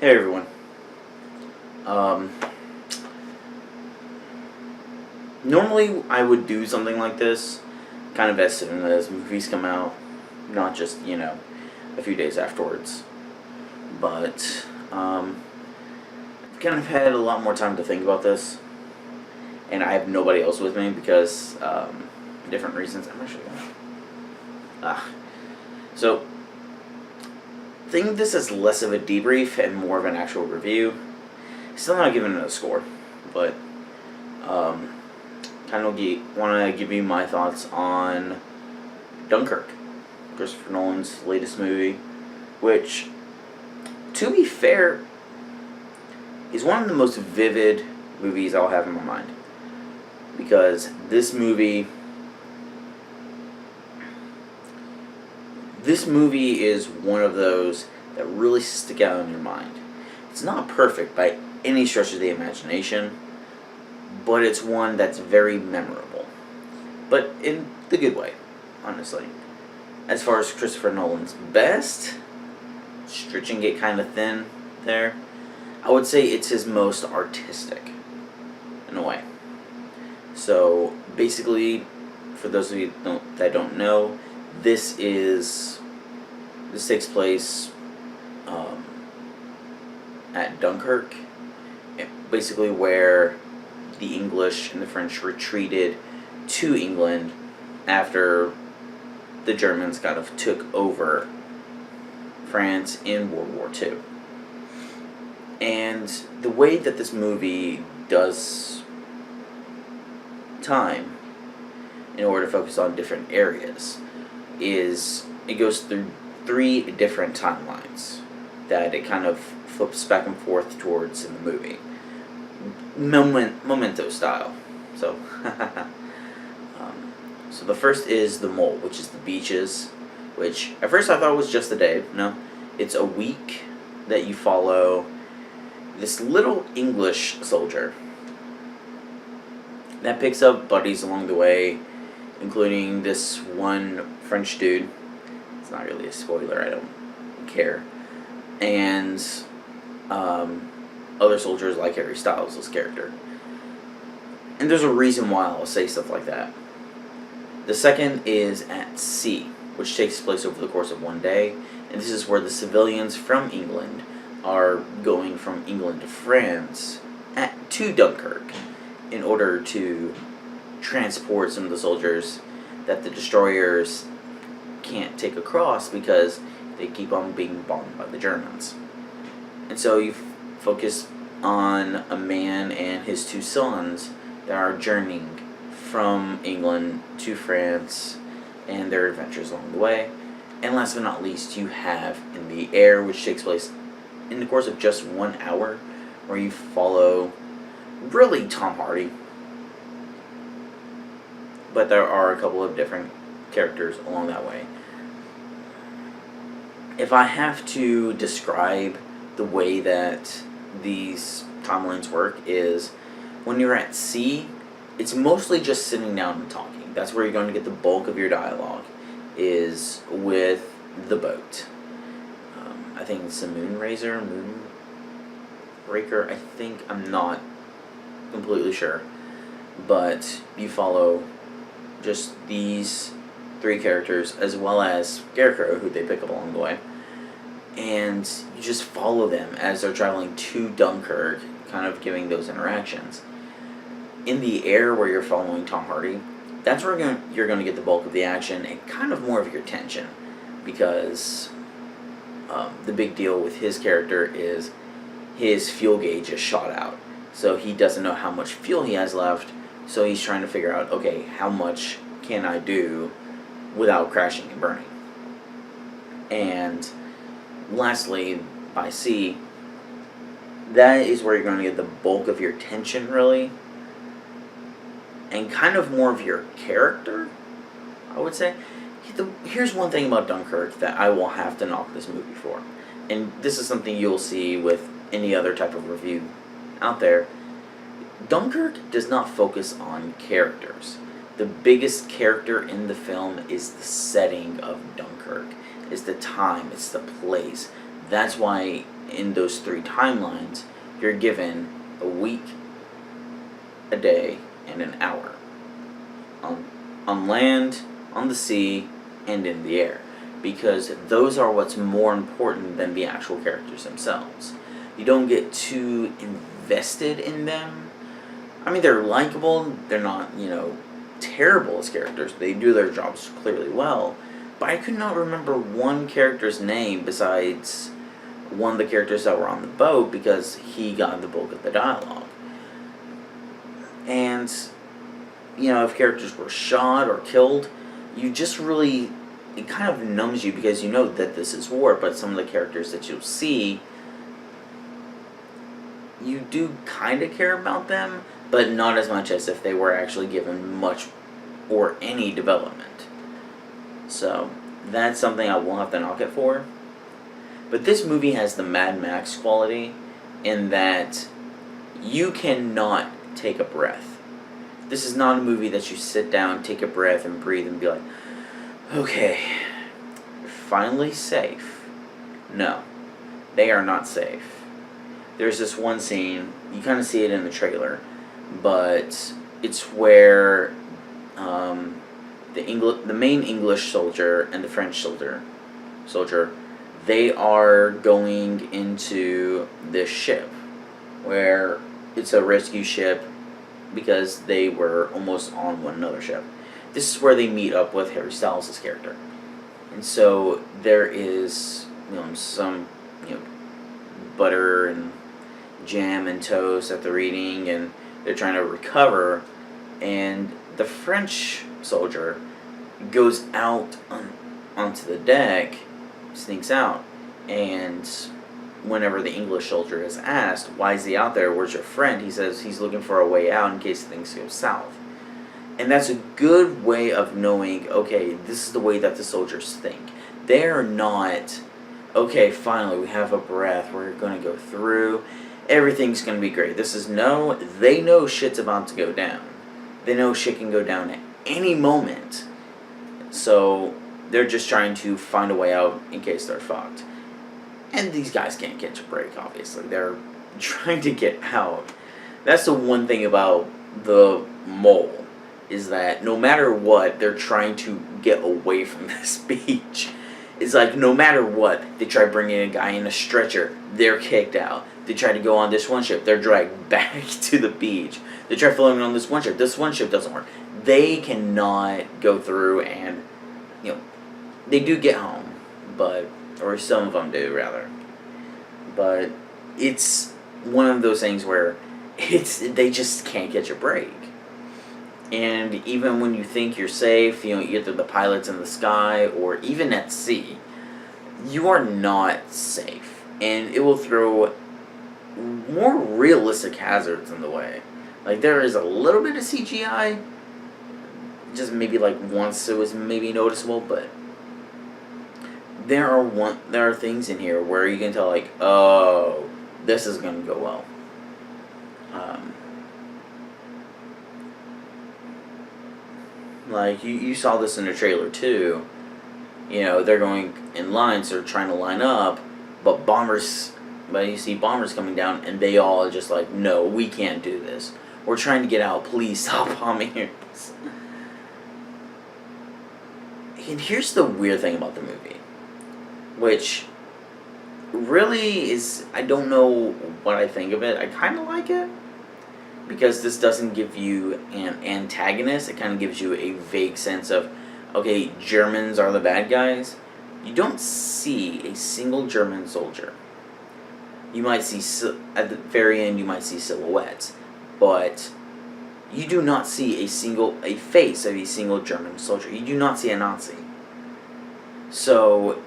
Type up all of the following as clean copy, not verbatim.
Hey everyone. Um, Normally I would do something like this, kind of as soon as movies come out, not just, a few days afterwards. But, I've kind of had a lot more time to think about this, and I have nobody else with me because, different reasons. I'm actually gonna. So, think of this as less of a debrief and more of an actual review. Still not giving it a score, but kind of want to give you my thoughts on Dunkirk, Christopher Nolan's latest movie, which, to be fair, is one of the most vivid movies I'll have in my mind. Because this movie is one of those that really stick out in your mind. It's not perfect by any stretch of the imagination, but it's one that's very memorable. But in the good way, honestly. As far as Christopher Nolan's best, stretching it kind of thin there, I would say it's his most artistic, in a way. So, basically, for those of you that don't know, this takes place at Dunkirk, basically where the English and the French retreated to England after the Germans kind of took over France in World War II. And the way that this movie does time, in order to focus on different areas, is it goes through 3 different timelines that it kind of flips back and forth towards in the movie. Memento style. So, so the first is the mole, which is the beaches, which at first I thought was just a day. No, it's a week that you follow this little English soldier that picks up buddies along the way, including this one French dude. It's not really a spoiler, I don't care. And other soldiers like Harry Styles' character. And there's a reason why I'll say stuff like that. The second is at sea, which takes place over the course of one day, and this is where the civilians from England are going from England to France to Dunkirk in order to transport some of the soldiers that the destroyers can't take across because they keep on being bombed by the Germans. And so you focus on a man and his 2 sons that are journeying from England to France and their adventures along the way. And last but not least, you have In the Air, which takes place in the course of just 1 hour, where you follow really Tom Hardy, but there are a couple of different characters along that way. If I have to describe the way that these timelines work, is when you're at sea, it's mostly just sitting down and talking. That's where you're going to get the bulk of your dialogue, is with the boat. I think it's a Moonraker, I think, I'm not completely sure. But you follow just these 3 characters, as well as Scarecrow, who they pick up along the way. And you just follow them as they're traveling to Dunkirk, kind of giving those interactions. In the Air, where you're following Tom Hardy, that's where you're going to get the bulk of the action and kind of more of your tension, because the big deal with his character is his fuel gauge is shot out. So he doesn't know how much fuel he has left, so he's trying to figure out, okay, how much can I do without crashing and burning? And lastly, by sea, that is where you're going to get the bulk of your tension, really, and kind of more of your character, I would say. Here's one thing about Dunkirk that I will have to knock this movie for, and this is something you'll see with any other type of review out there. Dunkirk does not focus on characters. The biggest character in the film is the setting of Dunkirk, is the time, it's the place. That's why in those 3 timelines, you're given a week, a day, and an hour. On land, on the sea, and in the air. Because those are what's more important than the actual characters themselves. You don't get too invested in them. I mean, they're likable, they're not, terrible as characters. They do their jobs clearly well. But I could not remember one character's name besides one of the characters that were on the boat because he got the bulk of the dialogue. And, if characters were shot or killed, you just really, it kind of numbs you because you know that this is war, but some of the characters that you'll see, you do kind of care about them, but not as much as if they were actually given much or any development. So, that's something I will have to knock it for. But this movie has the Mad Max quality in that you cannot take a breath. This is not a movie that you sit down, take a breath, and breathe and be like, okay, finally safe. No, they are not safe. There's this one scene, you kind of see it in the trailer, but it's where the main English soldier and the French soldier, they are going into this ship where it's a rescue ship because they were almost on one another ship. This is where they meet up with Harry Styles' character. And so there is, some, butter and jam and toast that they're eating, and they're trying to recover. And the French soldier goes out onto the deck, sneaks out, and whenever the English soldier is asked, why is he out there, where's your friend, he says he's looking for a way out in case things go south. And that's a good way of knowing, okay, this is the way that the soldiers think. They're not, okay, finally we have a breath, we're going to go through, everything's going to be great. This is no, they know shit's about to go down. They know shit can go down at any moment. So they're just trying to find a way out in case they're fucked. And these guys can't catch a break, obviously. They're trying to get out. That's the one thing about the mole, is that no matter what, they're trying to get away from this beach. It's like, no matter what, they try bringing a guy in a stretcher, they're kicked out. They try to go on this one ship, they're dragged back to the beach. They try floating on this one ship doesn't work. They cannot go through and, they do get home, or some of them do, rather. But it's one of those things where they just can't catch a break. And even when you think you're safe, either the pilot's in the sky or even at sea, you are not safe. And it will throw more realistic hazards in the way. Like, there is a little bit of CGI, just maybe like once it was maybe noticeable, but there are things in here where you can tell, like, oh, this is going to go well. Like, you saw this in the trailer too. They're going in lines, they're trying to line up, but you see bombers coming down, and they all are just like, no, we can't do this. We're trying to get out, please stop bombing us. And here's the weird thing about the movie, which really is, I don't know what I think of it. I kind of like it, because this doesn't give you an antagonist. It kind of gives you a vague sense of, okay, Germans are the bad guys. You don't see a single German soldier. You might see, at the very end, you might see silhouettes, but you do not see a face of a single German soldier. You do not see a Nazi. So,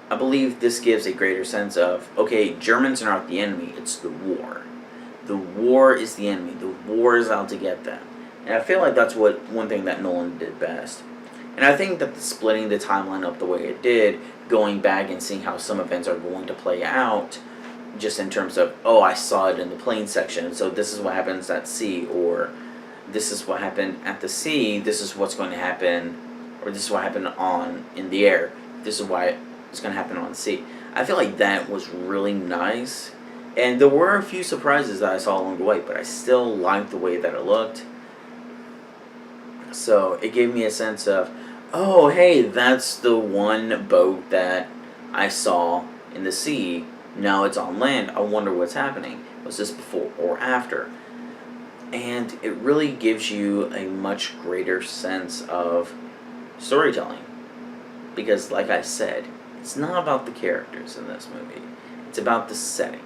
I believe this gives a greater sense of, okay, Germans are not the enemy, it's the war. The war is the enemy. The war is out to get them. And I feel like that's one thing that Nolan did best. And I think that splitting the timeline up the way it did, going back and seeing how some events are going to play out, just in terms of, oh, I saw it in the plane section, so this is what happens at sea, or this is what happened at the sea, this is what's going to happen, or this is what happened in the air, this is why it's going to happen on the sea. I feel like that was really nice. And there were a few surprises that I saw along the way, but I still liked the way that it looked. So it gave me a sense of, oh, hey, that's the one boat that I saw in the sea. Now it's on land. I wonder what's happening. Was this before or after? And it really gives you a much greater sense of storytelling. Because, like I said, it's not about the characters in this movie. It's about the setting.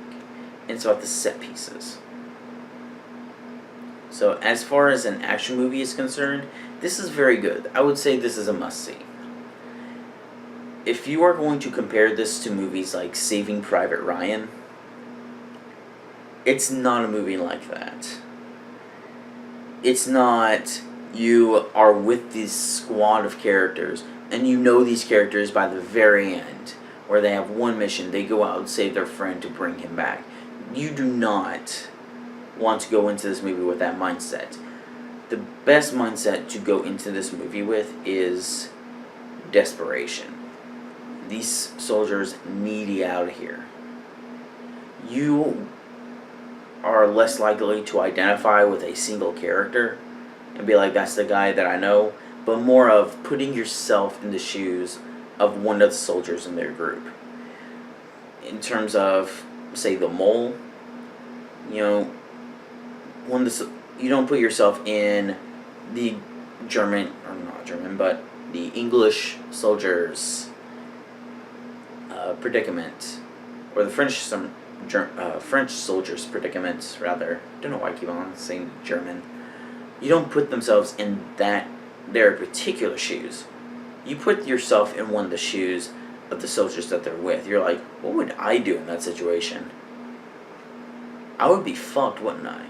It's about the set pieces. So, as far as an action movie is concerned, this is very good. I would say this is a must-see. If you are going to compare this to movies like Saving Private Ryan, it's not a movie like that. It's not, you are with this squad of characters, and you know these characters by the very end, where they have one mission, they go out and save their friend to bring him back. You do not want to go into this movie with that mindset. The best mindset to go into this movie with is desperation. These soldiers need you out of here. You are less likely to identify with a single character and be like, that's the guy that I know, but more of putting yourself in the shoes of one of the soldiers in their group. In terms of, say, the mole, you know, you don't put yourself in the German, or not German, but the English soldiers' predicament, or the French soldiers' predicament, rather. Don't know why I keep on saying German. You don't put themselves in their particular shoes. You put yourself in one of the shoes of the soldiers that they're with. You're like, what would I do in that situation? I would be fucked, wouldn't I?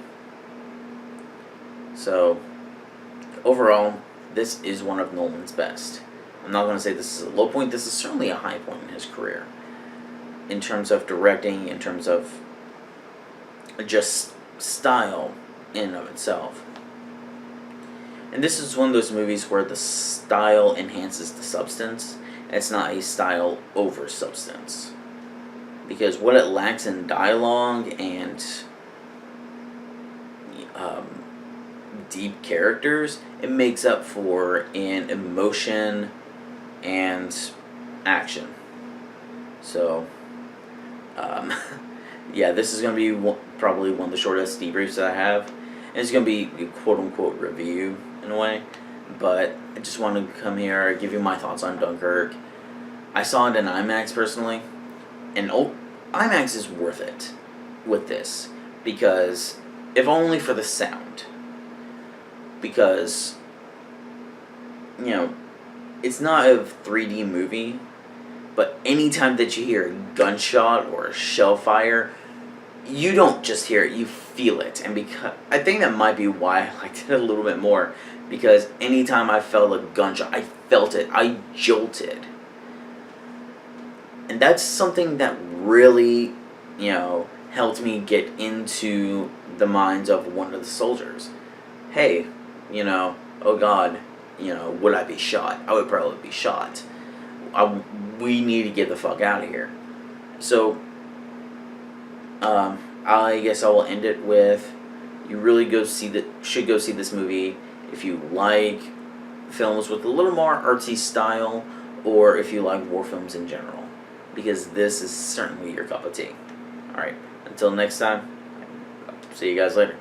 So, overall, this is one of Nolan's best. I'm not going to say this is a low point. This is certainly a high point in his career. In terms of directing, in terms of just style in and of itself. And this is one of those movies where the style enhances the substance. It's not a style over substance. Because what it lacks in dialogue and deep characters, it makes up for in emotion and action. So, yeah, this is going to be probably one of the shortest debriefs that I have. And it's going to be a quote-unquote review in a way. But I just wanted to come here, give you my thoughts on Dunkirk. I saw it in IMAX personally. And IMAX is worth it with this. Because, if only for the sound. Because, you know, it's not a 3D movie. But anytime that you hear a gunshot or a shell fire, you don't just hear it, you feel it. And because I think that might be why I liked it a little bit more. Because anytime I felt a gunshot, I felt it. I jolted. And that's something that really, you know, helped me get into the minds of one of the soldiers. Hey, you know, oh God, you know, would I be shot? I would probably be shot. We need to get the fuck out of here. So, I guess I will end it with, you really should go see this movie if you like films with a little more artsy style, or if you like war films in general, because this is certainly your cup of tea. Alright, until next time, see you guys later.